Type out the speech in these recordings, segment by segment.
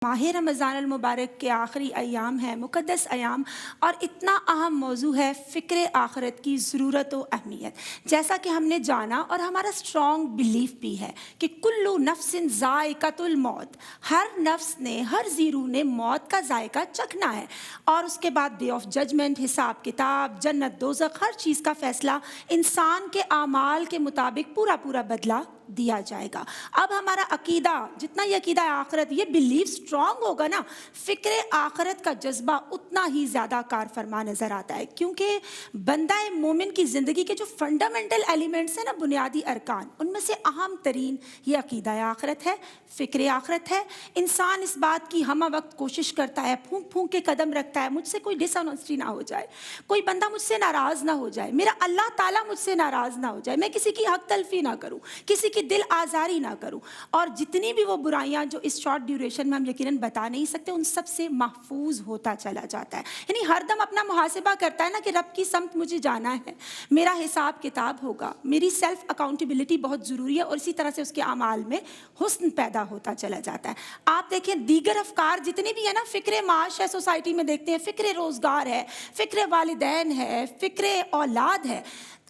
माह रमज़ान المبارक के आखिरी अयाम है, मुक़द्दस अयाम, और इतना अहम मौजू है फ़िक्र आखिरत की ज़रूरत व अहमियत। जैसा कि हमने जाना और हमारा स्ट्रॉन्ग बिलीफ भी है कि कुल्लु नफ्सिन ज़ाइक़तुल मौत, हर नफ्स ने, हर ज़ीरू ने मौत का जायका चखना है, और उसके बाद डे ऑफ जजमेंट, हिसाब किताब, जन्नत दोज़ख, हर चीज़ का फ़ैसला इंसान के आमाल के मुताबिक पूरा पूरा बदला दिया जाएगा। अब हमारा अकीदा, जितना ये अकीदा आखिरत, ये बिलीव स्ट्रॉन्ग होगा ना, फ़िक्र आखिरत का जज्बा उतना ही ज़्यादा कार फरमा नज़र आता है। क्योंकि बंदा मोमिन की ज़िंदगी के जो फंडामेंटल एलिमेंट्स हैं ना, बुनियादी अरकान, उनमें से अहम तरीन ये अकीदा आखिरत है, फ़िक्र आखिरत है। इंसान इस बात की हम वक्त कोशिश करता है, फूंक फूंक के कदम रखता है, मुझसे कोई डिसऑनेस्टी ना हो जाए, कोई बंदा मुझसे नाराज़ ना हो जाए, मेरा अल्लाह ताला मुझसे नाराज़ ना हो जाए, मैं किसी की हक तलफी ना करूँ, किसी की दिल आज़ारी ना करूं, और जितनी भी वो बुराइयां जो इस शॉर्ट ड्यूरेशन में हम यकीनन बता नहीं सकते, उन सब से महफूज होता चला जाता है। यानी हरदम अपना मुहासिबा करता है ना कि रब की समत मुझे जाना है, मेरा हिसाब किताब होगा, मेरी सेल्फ अकाउंटेबिलिटी बहुत ज़रूरी है, और इसी तरह से उसके अमाल में हुस्न पैदा होता चला जाता है। आप देखें दीगर अफकार जितने भी है ना, फ़िक्र माश है, सोसाइटी में देखते हैं, फ़िक्र रोज़गार है, फ़िक्र वालिदैन है, फ़िक्र औलाद है।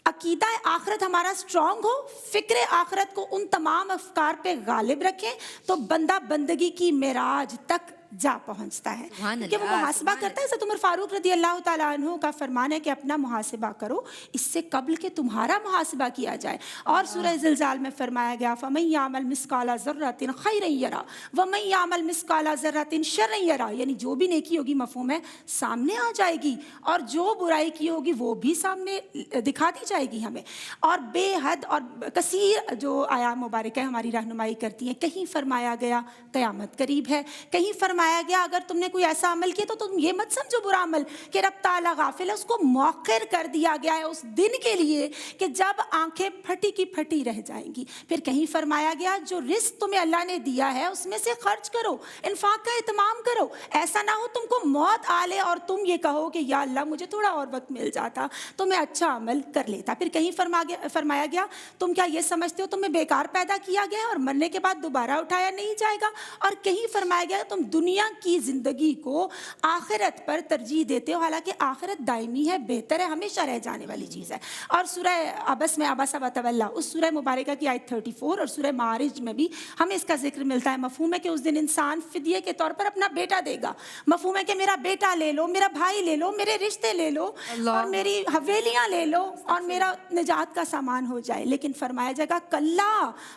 अकीदा आखिरत हमारा स्ट्रॉन्ग हो, फ़िक्र आखिरत को उन तमाम अफकार पे गालिब रखें, तो बंदा बंदगी की मेराज तक जा पहुंचता है, क्योंकि वो मुहासिबा करता है। हज़रत उमर फारूक रज़ी अल्लाह तआला अन्हु का फरमान है कि अपना मुहासिबा करो इससे कबल के तुम्हारा मुहासिबा किया जाए। और सूरह ज़िलज़ाल में फरमाया गया, फ़मन यामल मिस्काला ज़र्रतिन खैरन यरा वमन यामल मिस्काला ज़र्रतिन शर्रन यरा, यानी जो भी नेकी होगी मफ़हूम है सामने आ जाएगी, और जो बुराई की होगी वो भी सामने दिखा दी जाएगी हमें। और बेहद और कसीर जो आया मुबारक है हमारी रहनुमाई करती हैं। कहीं फरमाया गया क़यामत करीब है, कहीं फरमाया गया अगर तुमने कोई ऐसा अमल किया तो तुम ये मत समझो बुरा अमल कि रब ताला गाफिल है, उसको मौखिर कर दिया गया है उस दिन के लिए कि जब आंखें फटी की फटी रह जाएंगी। फिर कहीं फरमाया गया जो रिस्क तुम्हें अल्लाह ने दिया है उसमें से खर्च करो, इन्फाक का इत्माम करो, ऐसा ना हो तुमको मौत आ ले और तुम ये कहो कि या अल्लाह मुझे थोड़ा और वक्त मिल जाता तो मैं अच्छा अमल कर लेता। फिर कहीं फरमाया गया तुम क्या ये समझते हो तुम्हें बेकार पैदा किया गया और मरने के बाद दोबारा उठाया नहीं जाएगा। और कहीं फरमाया गया तुम दुनिया की जिंदगी को आखिरत पर तरजीह देते हो, हालांकि आखिरत दायमी है, बेहतर है, हमेशा रह जाने वाली चीज़ है। और सूरह अबस में अबसा व तवल्ला, उस सूरह मुबारका की आयत 34 और सूरह मारिज में भी हमें इसका जिक्र मिलता है। मफहूम है कि उस दिन इंसान फिदिये के तौर पर अपना बेटा देगा। मफहूम है कि मेरा बेटा ले लो, मेरा भाई ले लो, मेरे रिश्ते ले लो और मेरी हवेलियाँ ले लो और मेरा निजात का सामान हो जाए। लेकिन फरमाया जाएगा कल्ला,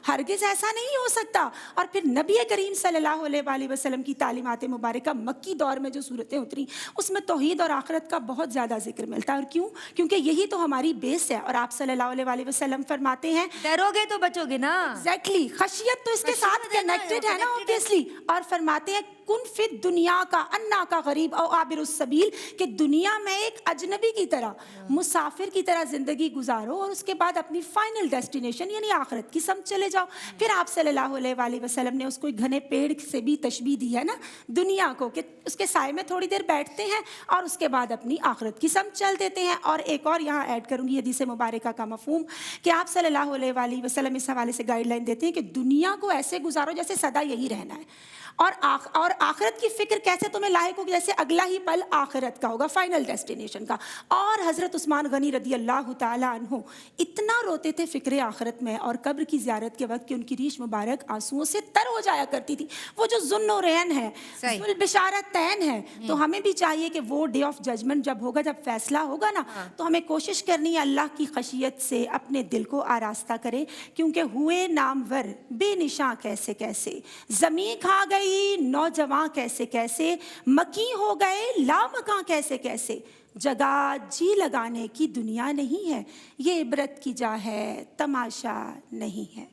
हरगिज़ ऐसा नहीं हो सकता। और फिर नबी करीम सल्लल्लाहु अलैहि वसल्लम की तालीमात मुबारका मक्की दौर में जो सूरतें उतरी उसमें तौहीद और आखिरत का बहुत ज़्यादा जिक्र मिलता है। और क्यों? क्योंकि यही तो हमारी बेस है। और आप सल्लल्लाहु अलैहि वसल्लम फरमाते हैं डरोगे तो बचोगे ना। एग्जैक्टली, खशियत तो इसके साथ कनेक्टेड है ना ऑब्वियसली। और फरमाते हैं कुन फिद दुनिया का अन्ना का गरीब और आबिरुस सबील, कि दुनिया में एक अजनबी की तरह, मुसाफिर की तरह ज़िंदगी गुजारो और उसके बाद अपनी फाइनल डेस्टिनेशन यानी आखिरत की समझ चले जाओ। फिर आप सल्लल्लाहु अलैहि वसल्लम ने उसको एक घने पेड़ से भी तशबीह दी है ना दुनिया को, कि उसके साए में थोड़ी देर बैठते हैं और उसके बाद अपनी आखिरत की समझ चल देते हैं। और एक और यहाँ ऐड करूँगी हदीस मुबारका का मफहूम कि आप सल्लल्लाहु अलैहि वसल्लम इस हवाले से गाइडलाइन देते हैं कि दुनिया को ऐसे गुजारो जैसे सदा यही रहना है, और आखिरत की फिक्र कैसे तुम्हें लायक होगी जैसे अगला ही पल आखिरत का होगा, फाइनल डेस्टिनेशन का। और हज़रत उस्मान गनी रदी अल्लाह तआला अन्हु इतना रोते थे फिक्र आखिरत में और कब्र की ज़ियारत के वक्त कि उनकी रीश मुबारक आंसुओं से तर हो जाया करती थी। वो जो ज़ुन्नुरैन है, बिशारतैन है, तो हमें भी चाहिए कि वो डे ऑफ जजमेंट जब होगा, जब फैसला होगा ना, तो हमें कोशिश करनी है अल्लाह की खशियत से अपने दिल को आरास्ता करें। क्योंकि हुए नामवर बेनिशां कैसे कैसे, ज़मीं खा गई नौजवान कैसे कैसे, मकी हो गए लामकां कैसे कैसे, जगह जी लगाने की दुनिया नहीं है, ये इबरत की जा है तमाशा नहीं है।